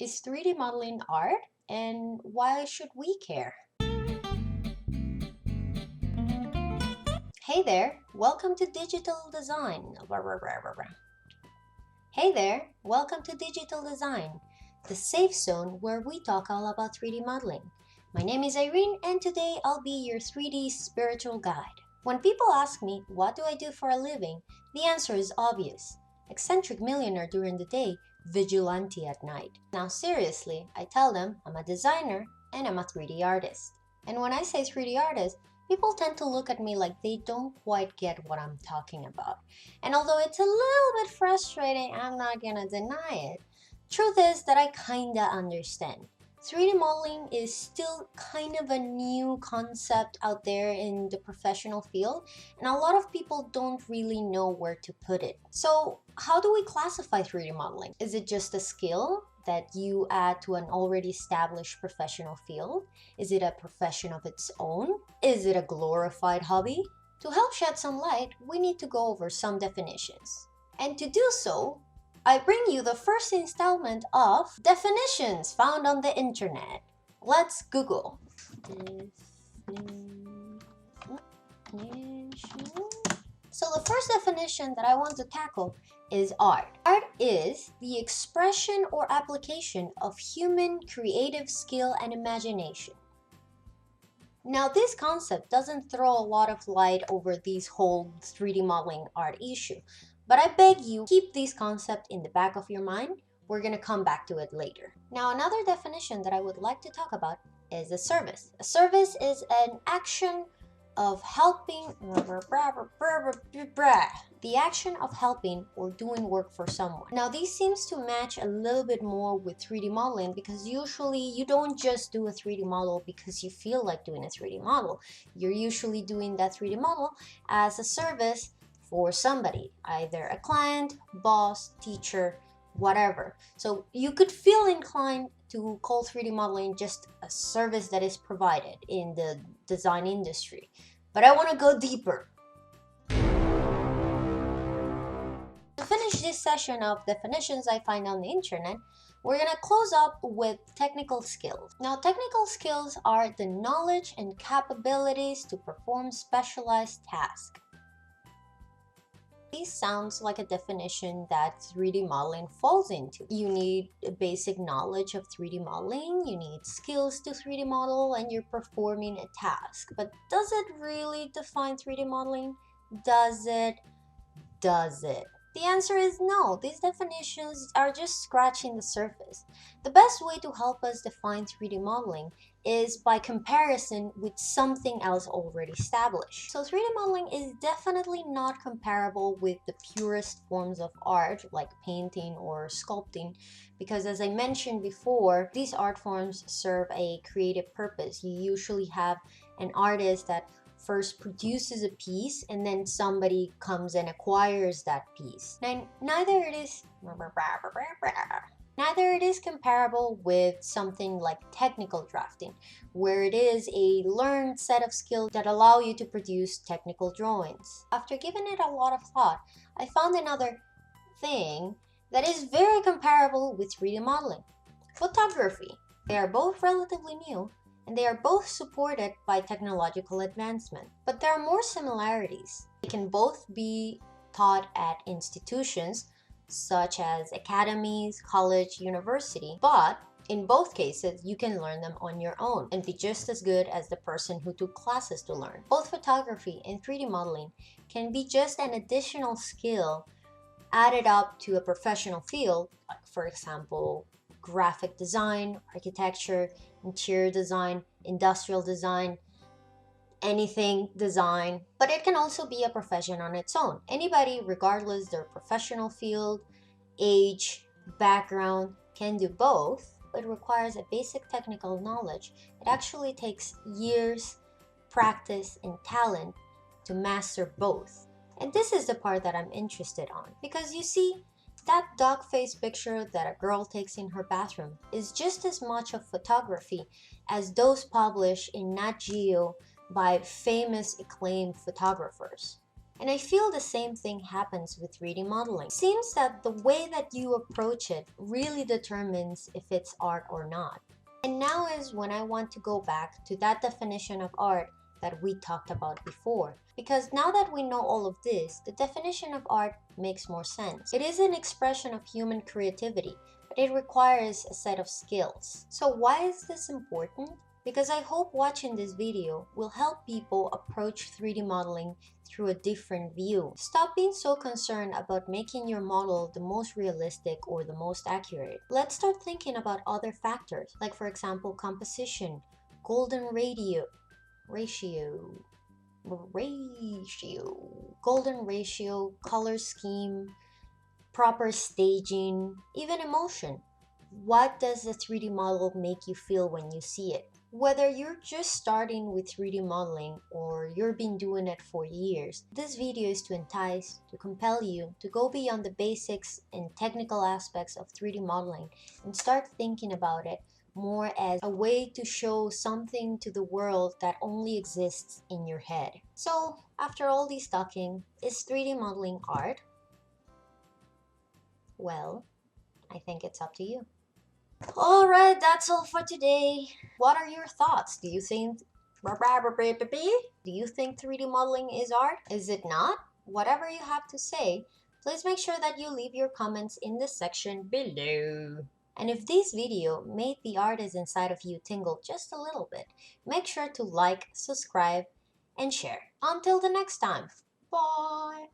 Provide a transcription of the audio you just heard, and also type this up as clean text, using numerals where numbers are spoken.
Is 3D modeling art? And why should we care? Hey there, welcome to Digital Design. Hey there, welcome to Digital Design, the safe zone where we talk all about 3D modeling. My name is Irene, and today I'll be your 3D spiritual guide. When people ask me, what do I do for a living? The answer is obvious. Eccentric millionaire during the day, vigilante at night. Now seriously, I tell them I'm a designer and I'm a 3D artist. And when I say 3D artist, people tend to look at me like they don't quite get what I'm talking about. And although it's a little bit frustrating, I'm not gonna deny it. Truth is that I kinda understand. 3D modeling is still kind of a new concept out there in the professional field, and a lot of people don't really know where to put it. So, how do we classify 3D modeling? Is it just a skill that you add to an already established professional field? Is it a profession of its own? Is it a glorified hobby? To help shed some light, we need to go over some definitions. And to do so, I bring you the first installment of definitions found on the internet. Let's Google. Definition. So the first definition that I want to tackle is art. Art is the expression or application of human creative skill and imagination. Now, this concept doesn't throw a lot of light over this whole 3D modeling art issue, but I beg you, keep this concept in the back of your mind. We're gonna come back to it later. Now, another definition that I would like to talk about is a service. A service is an action of helping, the action of helping or doing work for someone. Now, this seems to match a little bit more with 3D modeling because usually you don't just do a 3D model because you feel like doing a 3D model. You're usually doing that 3D model as a service for somebody, either a client, boss, teacher, whatever. So you could feel inclined to call 3D modeling just a service that is provided in the design industry. But I want to go deeper. To finish this session of definitions I find on the internet, we're going to close up with technical skills. Now, technical skills are the knowledge and capabilities to perform specialized tasks. This sounds like a definition that 3D modeling falls into. You need a basic knowledge of 3D modeling, you need skills to 3D model, and you're performing a task. But does it really define 3D modeling? Does it? Does it? The answer is no. These definitions are just scratching the surface. The best way to help us define 3D modeling is by comparison with something else already established. So 3D modeling is definitely not comparable with the purest forms of art like painting or sculpting because, as I mentioned before, these art forms serve a creative purpose. You usually have an artist that first produces a piece and then somebody comes and acquires that piece. Now, neither it is comparable with something like technical drafting, where it is a learned set of skills that allow you to produce technical drawings. After giving it a lot of thought, I found another thing that is very comparable with 3D modeling: photography. They are both relatively new, and they are both supported by technological advancement. But there are more similarities. They can both be taught at institutions such as academies, college, university, but in both cases, you can learn them on your own and be just as good as the person who took classes to learn. Both photography and 3D modeling can be just an additional skill added up to a professional field, like for example, graphic design, architecture, interior design, industrial design, anything design. But it can also be a profession on its own. Anybody, regardless their professional field, age, background, can do both, but requires a basic technical knowledge. It actually takes years, practice, and talent to master both. And this is the part that I'm interested on. Because you see, that dog face picture that a girl takes in her bathroom is just as much of photography as those published in Nat Geo by famous acclaimed photographers. And I feel the same thing happens with 3D modeling. It seems that the way that you approach it really determines if it's art or not. And now is when I want to go back to that definition of art that we talked about before. Because now that we know all of this, the definition of art makes more sense. It is an expression of human creativity, but it requires a set of skills. So why is this important? Because I hope watching this video will help people approach 3D modeling through a different view. Stop being so concerned about making your model the most realistic or the most accurate. Let's start thinking about other factors, like for example composition, golden golden ratio, color scheme, proper staging, even emotion. What does the 3D model make you feel when you see it? Whether you're just starting with 3D modeling or you've been doing it for years, this video is to entice, to compel you to go beyond the basics and technical aspects of 3D modeling and start thinking about it more as a way to show something to the world that only exists in your head. So, after all this talking, is 3D modeling art? Well, I think it's up to you. Alright, that's all for today. What are your thoughts? Do you think 3D modeling is art? Is it not? Whatever you have to say, please make sure that you leave your comments in the section below. And if this video made the artist inside of you tingle just a little bit, make sure to like, subscribe, and share. Until the next time, bye!